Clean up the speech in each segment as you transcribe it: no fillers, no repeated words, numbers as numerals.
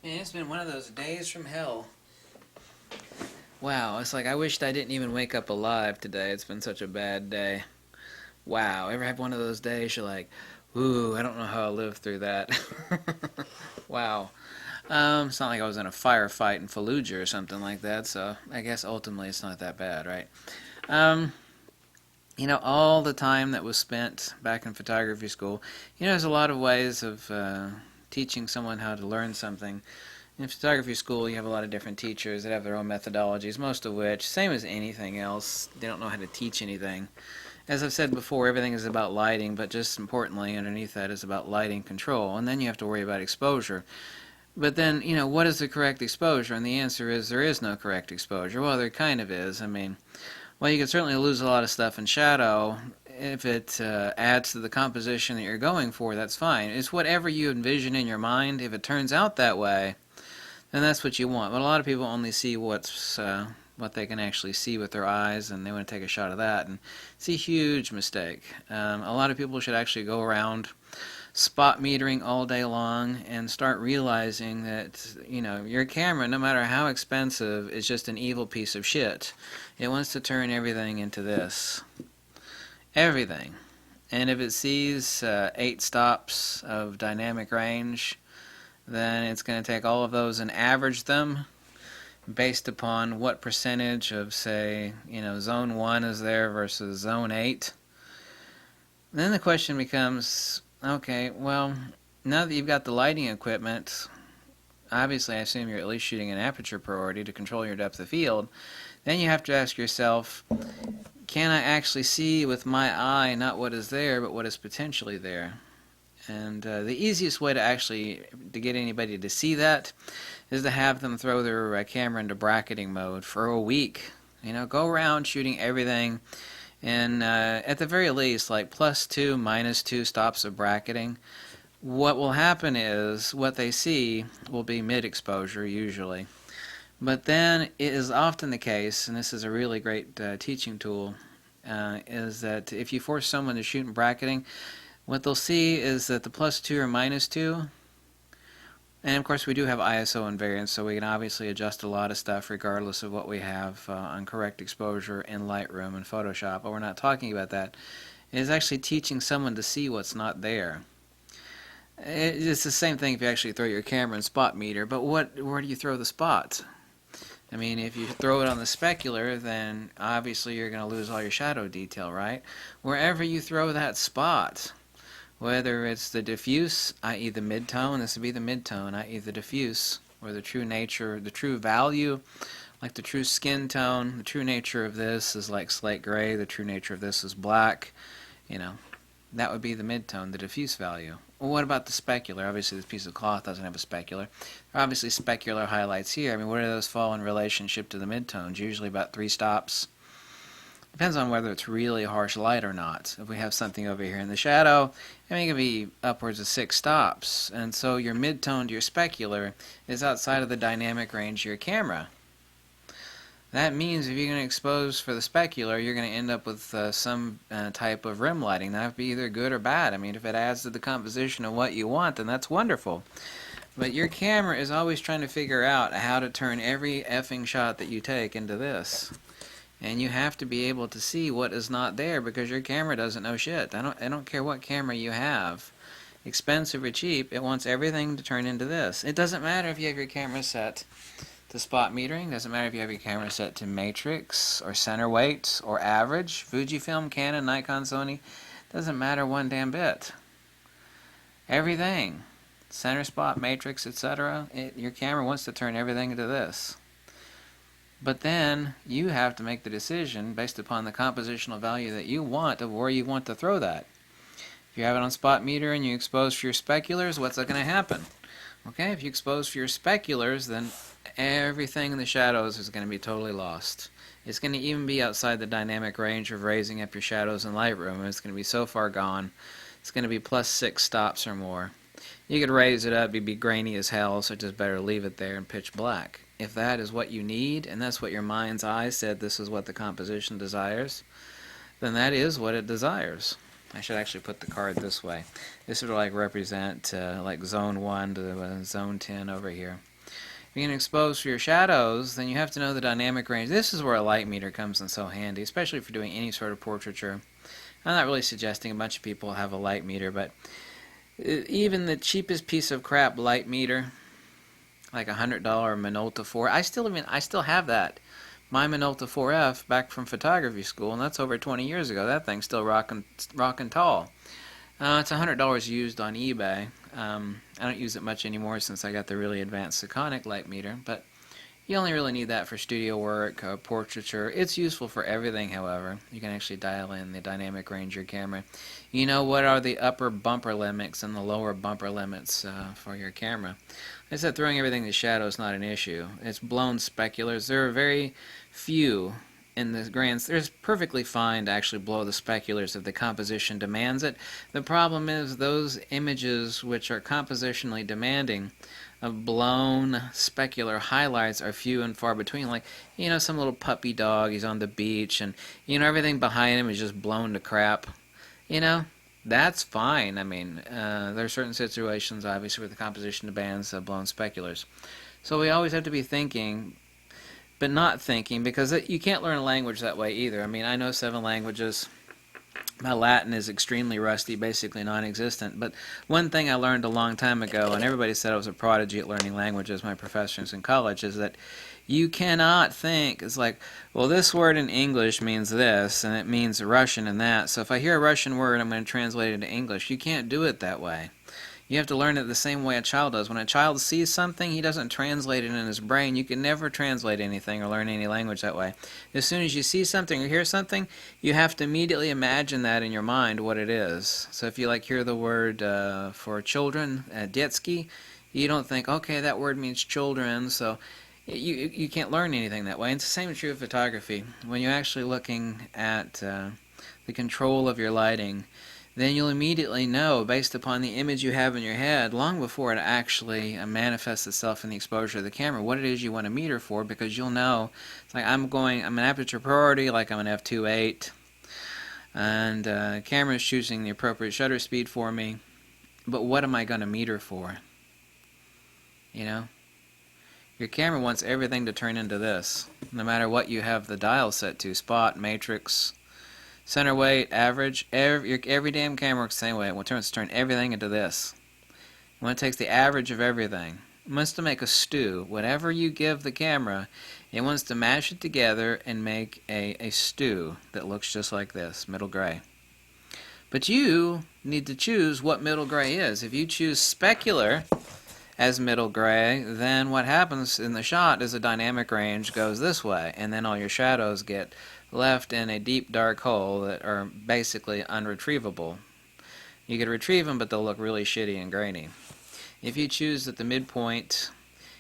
Man, it's been one of those days from hell. Wow, it's like I wished I didn't even wake up alive today. It's been such a bad day. Wow, ever have one of those days you're like, ooh, I don't know how I'll live through that. Wow. It's not like I was in a firefight in Fallujah or something like that, so I guess ultimately it's not that bad, right? Um, all the time that was spent back in photography school, there's a lot of ways of teaching someone how to learn something. In photography school, you have a lot of different teachers that have their own methodologies, most of which, same as anything else, they don't know how to teach anything. As I've said before, everything is about lighting, but just importantly, underneath that is about lighting control, and then you have to worry about exposure. But then, what is the correct exposure? And the answer is there is no correct exposure. Well, there kind of is. Well, you can certainly lose a lot of stuff in shadow. If it adds to the composition that you're going for, that's fine. It's whatever you envision in your mind. If it turns out that way, then that's what you want. But a lot of people only see what they can actually see with their eyes, and they want to take a shot of that, and it's a huge mistake. A lot of people should actually go around spot metering all day long and start realizing that your camera, no matter how expensive, is just an evil piece of shit. It wants to turn everything into this, everything. And if it sees 8 stops of dynamic range, then it's going to take all of those and average them based upon what percentage of, say, zone 1 is there versus zone 8. Then the question becomes, okay, well, now that you've got the lighting equipment, obviously I assume you're at least shooting an aperture priority to control your depth of field. Then you have to ask yourself, can I actually see with my eye not what is there, but what is potentially there? And the easiest way to get anybody to see that is to have them throw their camera into bracketing mode for a week. Go around shooting everything, and at the very least, like +2, -2 stops of bracketing. What will happen is what they see will be mid-exposure usually. But then it is often the case, and this is a really great teaching tool, is that if you force someone to shoot in bracketing, what they'll see is that the +2 or -2, and of course we do have ISO invariance, so we can obviously adjust a lot of stuff regardless of what we have on correct exposure in Lightroom and Photoshop, but we're not talking about that. It is actually teaching someone to see what's not there. It's the same thing if you actually throw your camera in spot meter, but where do you throw the spot? If you throw it on the specular, then obviously you're going to lose all your shadow detail, right? Wherever you throw that spot, whether it's the diffuse, i.e. the midtone, this would be the midtone, i.e. the diffuse, or the true nature, the true value, like the true skin tone. The true nature of this is like slate gray, the true nature of this is black. That would be the midtone, the diffuse value. Well, what about the specular? Obviously this piece of cloth doesn't have a specular. There are obviously specular highlights here. Where do those fall in relationship to the midtones? Usually about 3 stops. Depends on whether it's really harsh light or not. If we have something over here in the shadow, it can be upwards of 6 stops. And so your midtone to your specular is outside of the dynamic range of your camera. That means if you're going to expose for the specular, you're going to end up with some type of rim lighting. That would be either good or bad. If it adds to the composition of what you want, then that's wonderful. But your camera is always trying to figure out how to turn every effing shot that you take into this. And you have to be able to see what is not there because your camera doesn't know shit. I don't care what camera you have, expensive or cheap, it wants everything to turn into this. It doesn't matter if you have your camera set to spot metering, doesn't matter if you have your camera set to matrix or center weight or average, Fujifilm, Canon, Nikon, Sony, doesn't matter one damn bit. Everything, center spot, matrix, etc., your camera wants to turn everything into this. But then you have to make the decision based upon the compositional value that you want of where you want to throw that. If you have it on spot meter and you expose for your speculars, what's going to happen? Okay, if you expose for your speculars, then everything in the shadows is going to be totally lost. It's going to even be outside the dynamic range of raising up your shadows in Lightroom, and it's going to be so far gone. It's going to be +6 stops or more. You could raise it up, it'd be grainy as hell, so just better leave it there in pitch black. If that is what you need, and that's what your mind's eye said this is what the composition desires, then that is what it desires. I should actually put the card this way. This would represent like zone 1 to zone 10 over here. you're getting exposed for your shadows, then you have to know the dynamic range. This is where a light meter comes in so handy, especially if you're doing any sort of portraiture. I'm not really suggesting a bunch of people have a light meter, but even the cheapest piece of crap light meter, like $100 Minolta 4, I still have that. My Minolta 4F back from photography school, and that's over 20 years ago. That thing's still rocking tall. It's $100 used on eBay. I don't use it much anymore since I got the really advanced Sekonic light meter, but you only really need that for studio work, portraiture. It's useful for everything, however. You can actually dial in the dynamic range of your camera. You know what are the upper bumper limits and the lower bumper limits for your camera. I said throwing everything to shadow is not an issue. It's blown speculars. There are very few in the grand. There's perfectly fine to actually blow the speculars if the composition demands it. The problem is those images which are compositionally demanding of blown specular highlights are few and far between. Like, you know, some little puppy dog, he's on the beach, and, you know, everything behind him is just blown to crap. You know, that's fine. I mean, there are certain situations, obviously, where the composition demands blown speculars. So we always have to be thinking, but not thinking, because you can't learn a language that way either. I mean, I know 7 languages. My Latin is extremely rusty, basically non-existent. But one thing I learned a long time ago, and everybody said I was a prodigy at learning languages, my professors in college, is that you cannot think, it's like, well, this word in English means this, and it means Russian and that. So if I hear a Russian word, I'm going to translate it into English. You can't do it that way. You have to learn it the same way a child does. When a child sees something, he doesn't translate it in his brain. You can never translate anything or learn any language that way. As soon as you see something or hear something, you have to immediately imagine that in your mind what it is. So if you hear the word for children, детский, you don't think, okay, that word means children, so you can't learn anything that way. And it's the same true of photography. When you're actually looking at the control of your lighting, then you'll immediately know, based upon the image you have in your head, long before it actually manifests itself in the exposure of the camera, what it is you want to meter for, because you'll know, it's like I'm an aperture priority, like I'm an f2.8, and camera is choosing the appropriate shutter speed for me, but what am I going to meter for? You know? Your camera wants everything to turn into this, no matter what you have the dial set to, spot, matrix, center weight, average. Every damn camera works the same way. It wants to turn everything into this. When it takes the average of everything, it wants to make a stew. Whatever you give the camera, it wants to mash it together and make a stew that looks just like this, middle gray. But you need to choose what middle gray is. If you choose specular as middle gray, then what happens in the shot is the dynamic range goes this way, and then all your shadows get left in a deep dark hole that are basically unretrievable. You can retrieve them, but they'll look really shitty and grainy. If you choose that the midpoint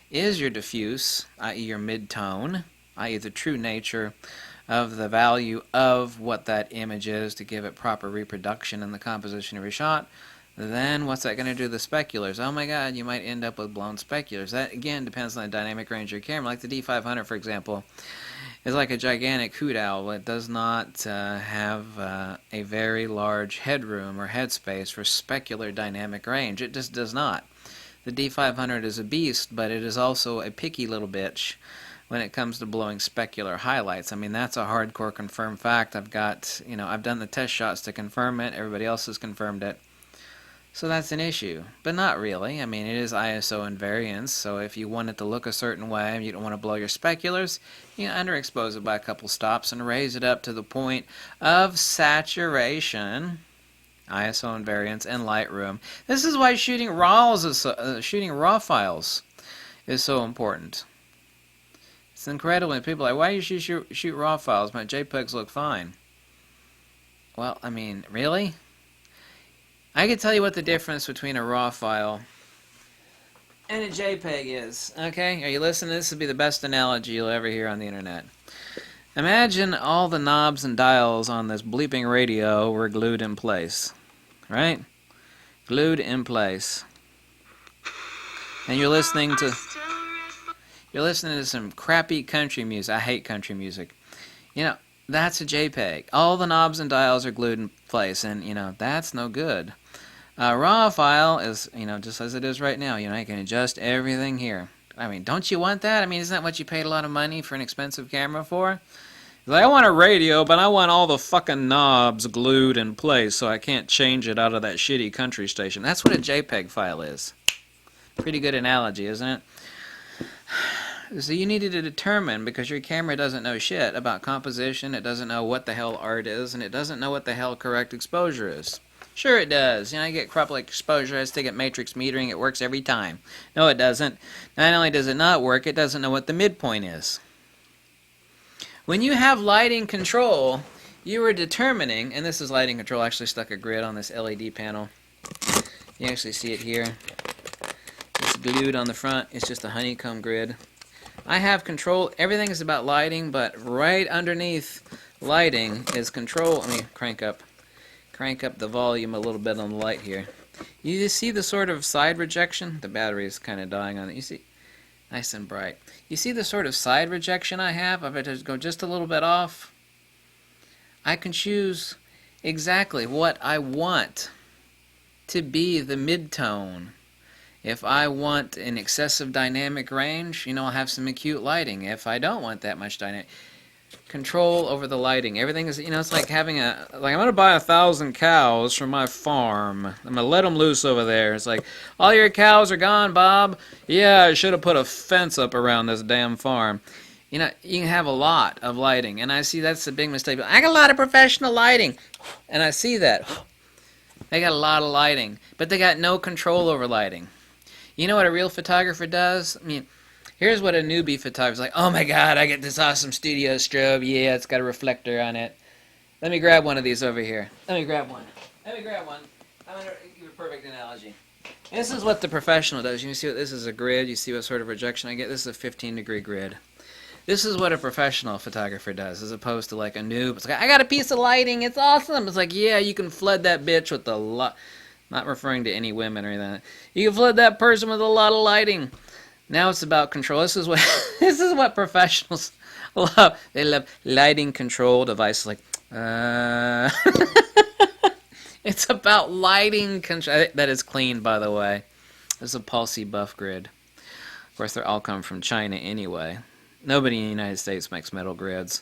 is your diffuse, i.e. your mid-tone, i.e. the true nature of the value of what that image is to give it proper reproduction in the composition of your shot, then what's that going to do to the speculars? Oh my god, you might end up with blown speculars. That, again, depends on the dynamic range of your camera. Like the D500, for example, is like a gigantic hoot owl. It does not have a very large headroom or headspace for specular dynamic range. It just does not. The D500 is a beast, but it is also a picky little bitch when it comes to blowing specular highlights. I mean, that's a hardcore confirmed fact. I've done the test shots to confirm it. Everybody else has confirmed it. So that's an issue, but not really. I mean, it is ISO invariance, so if you want it to look a certain way and you don't want to blow your speculars, you underexpose it by a couple stops and raise it up to the point of saturation, ISO invariance, and Lightroom. This is why shooting raw files is so important. It's incredible when people are like, why do you shoot raw files? My JPEGs look fine. Well, I mean, really? I can tell you what the difference between a RAW file and a JPEG is. Okay? Are you listening? This will be the best analogy you'll ever hear on the internet. Imagine all the knobs and dials on this bleeping radio were glued in place. Right? Glued in place. And you're listening to some crappy country music. I hate country music. You know, that's a JPEG. All the knobs and dials are glued in place, and, that's no good. A RAW file is, just as it is right now. You can adjust everything here. I mean, don't you want that? I mean, isn't that what you paid a lot of money for an expensive camera for? Like, I want a radio, but I want all the fucking knobs glued in place so I can't change it out of that shitty country station. That's what a JPEG file is. Pretty good analogy, isn't it? So you needed to determine, because your camera doesn't know shit about composition, it doesn't know what the hell art is, and it doesn't know what the hell correct exposure is. Sure it does. You know, I get crop like exposure, I stick at matrix metering, it works every time. No, it doesn't. Not only does it not work, it doesn't know what the midpoint is. When you have lighting control, you are determining, and this is lighting control, I actually stuck a grid on this LED panel. You actually see it here. It's glued on the front, it's just a honeycomb grid. I have control, everything is about lighting, but right underneath lighting is control. Let me crank up the volume a little bit on the light here. You see the sort of side rejection? The battery is kind of dying on it. You see? Nice and bright. You see the sort of side rejection I have? If I just go just a little bit off, I can choose exactly what I want to be the midtone. If I want an excessive dynamic range, you know, I'll have some acute lighting. If I don't want that much dynamic, control over the lighting. Everything is, you know, it's like having a, like, I'm going to buy 1,000 cows from my farm. I'm going to let them loose over there. It's like, all your cows are gone, Bob. Yeah, I should have put a fence up around this damn farm. You know, you can have a lot of lighting, and I see that's a big mistake. I got a lot of professional lighting, and I see that. They got a lot of lighting, but they got no control over lighting. You know what a real photographer does? I mean, here's what a newbie photographer's like. Oh my god, I get this awesome studio strobe. Yeah, it's got a reflector on it. Let me grab one of these over here. Let me grab one. I'm going to give a perfect analogy. This is what the professional does. You see what this is a grid. You see what sort of rejection I get. This is a 15-degree grid. This is what a professional photographer does, as opposed to like a noob. It's like, I got a piece of lighting. It's awesome. It's like, yeah, you can flood that bitch with a lot. Not referring to any women or anything. You can flood that person with a lot of lighting. Now it's about control. This is what professionals love. They love lighting control devices like it's about lighting control. That is clean, by the way. This is a Pulsey buff grid. Of course, they're all come from China anyway. Nobody in the United States makes metal grids.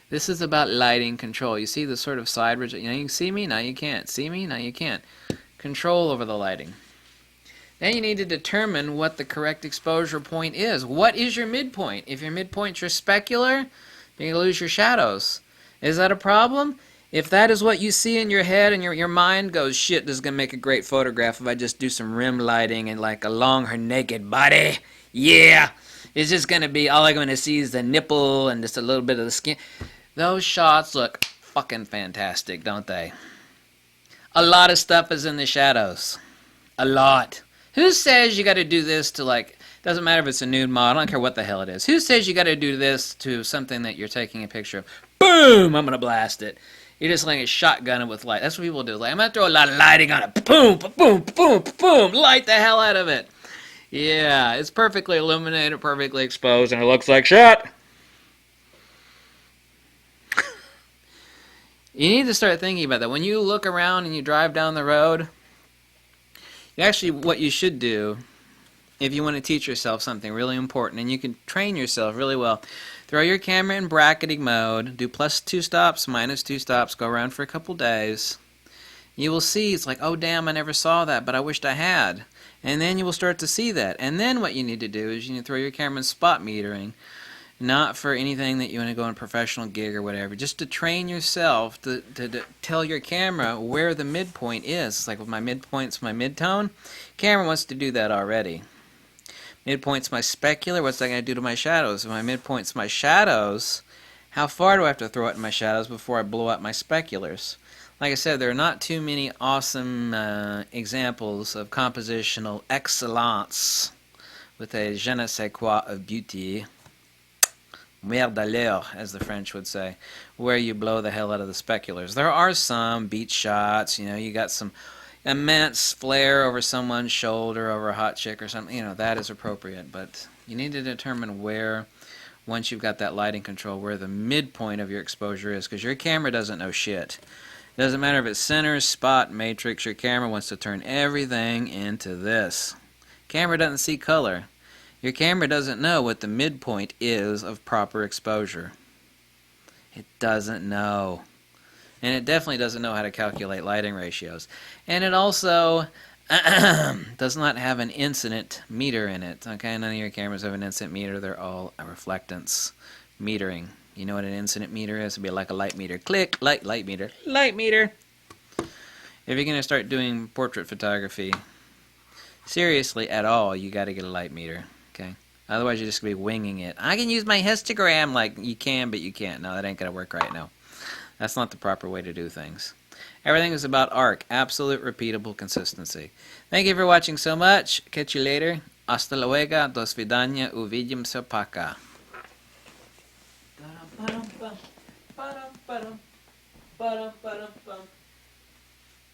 This is about lighting control. You see the sort of side ridge. You know, you can see me, now you can't. See me, now you can't. Control over the lighting. Then you need to determine what the correct exposure point is. What is your midpoint? If your midpoint's your specular, you're going to lose your shadows. Is that a problem? If that is what you see in your head and your mind goes, shit, this is going to make a great photograph if I just do some rim lighting and like along her naked body. Yeah, it's just going to be, all I'm going to see is the nipple and just a little bit of the skin. Those shots look fucking fantastic, don't they? A lot of stuff is in the shadows. A lot. Who says you got to do this to, like, doesn't matter if it's a nude model, I don't care what the hell it is. Who says you got to do this to something that you're taking a picture of? Boom! I'm going to blast it. You're just like a shotgun with light. That's what people do. Like, I'm going to throw a lot of lighting on it. Boom, boom, boom, boom. Light the hell out of it. Yeah, it's perfectly illuminated, perfectly exposed, and it looks like shit. You need to start thinking about that. When you look around and you drive down the road, actually what you should do, if you want to teach yourself something really important, and you can train yourself really well, throw your camera in bracketing mode, do +2 stops, -2 stops, go around for a couple days. You will see, it's like, oh damn, I never saw that, but I wished I had. And then you will start to see that. And then what you need to do is you need to throw your camera in spot metering. Not for anything that you want to go on a professional gig or whatever. Just to train yourself to tell your camera where the midpoint is. It's like, with my midpoint's my midtone. Camera wants to do that already. Midpoint's my specular. What's that going to do to my shadows? If my midpoint's my shadows, how far do I have to throw it in my shadows before I blow out my speculars? Like I said, there are not too many awesome examples of compositional excellence with a je ne sais quoi of beauty. Merde à l'air, as the French would say, where you blow the hell out of the speculars. There are some beach shots, you know, you got some immense flare over someone's shoulder, over a hot chick or something, you know, that is appropriate, but you need to determine where, once you've got that lighting control, where the midpoint of your exposure is, because your camera doesn't know shit. It doesn't matter if it's center, spot, matrix, your camera wants to turn everything into this. Camera doesn't see color. Your camera doesn't know what the midpoint is of proper exposure. It doesn't know. And it definitely doesn't know how to calculate lighting ratios. And it also does not have an incident meter in it. Okay, none of your cameras have an incident meter. They're all a reflectance metering. You know what an incident meter is? It'd be like a light meter. Click, light meter, light meter. If you're going to start doing portrait photography, seriously at all, you got to get a light meter. Okay, otherwise you're just going to be winging it. I can use my histogram. Like, you can, but you can't. No, that ain't going to work right now. That's not the proper way to do things. Everything is about ARC, absolute repeatable consistency. Thank you for watching so much. Catch you later. Hasta luego. Dos vidania. Uvidimся пока. Ba-dum, ba-dum, bum. Ba-dum, ba-dum. Ba-dum, ba-dum, bum.